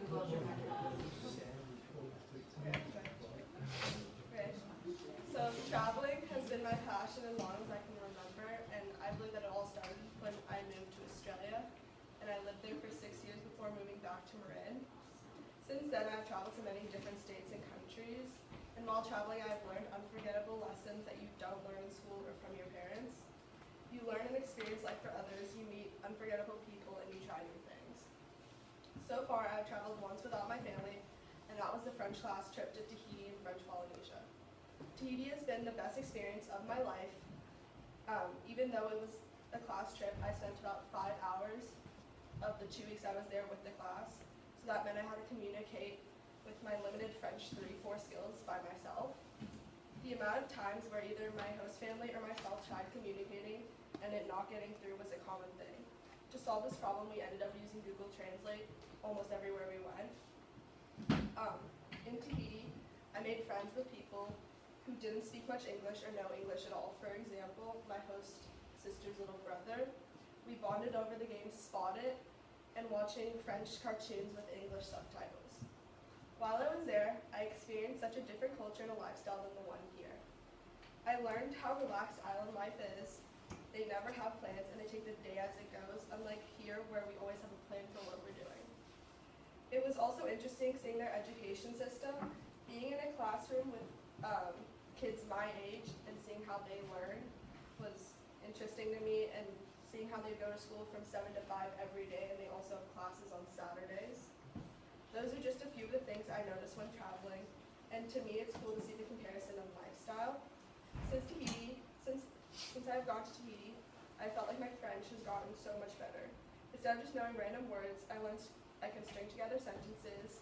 Okay. So traveling has been my passion as long as I can remember, and I believe that it all started when I moved to Australia, and I lived there for 6 years before moving back to Marin. Since then, I've traveled to many different states and countries, and while traveling, I've learned unforgettable lessons that you don't learn in school or from your parents. You learn and experience life for others, you meet unforgettable people, and you try new things. So far, I've traveled once without my family, and that was the French class trip to Tahiti in French Polynesia. Tahiti has been the best experience of my life. Even though it was a class trip, I spent about 5 hours of the 2 weeks I was there with the class. So that meant I had to communicate with my limited French 3-4 skills by myself. The amount of times where either my host family or myself tried communicating and it not getting through was a common thing. To solve this problem, we ended up using Google Translate almost everywhere we went. In Tahiti, I made friends with people who didn't speak much English or no English at all. For example, my host sister's little brother. We bonded over the game Spot It and watching French cartoons with English subtitles. While I was there, I experienced such a different culture and a lifestyle than the one here. I learned how relaxed island life is. They never have plans and they take the day as it goes, unlike here where we always have a plan for what we're doing. It was also interesting seeing their education system. Being in a classroom with kids my age and seeing how they learn was interesting to me, and seeing how they go to school from 7 to 5 every day, and they also have classes on Saturdays. Those are just a few of the things I noticed when traveling, and to me it's cool to see the comparison of lifestyle. Since I've gone to Tahiti, I felt like my French has gotten so much better. Instead of just knowing random words, I learned I can string together sentences,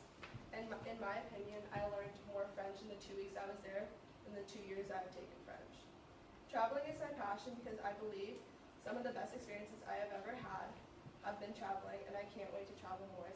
and in my opinion, I learned more French in the 2 weeks I was there than the 2 years I've taken French. Traveling is my passion because I believe some of the best experiences I have ever had have been traveling, and I can't wait to travel more.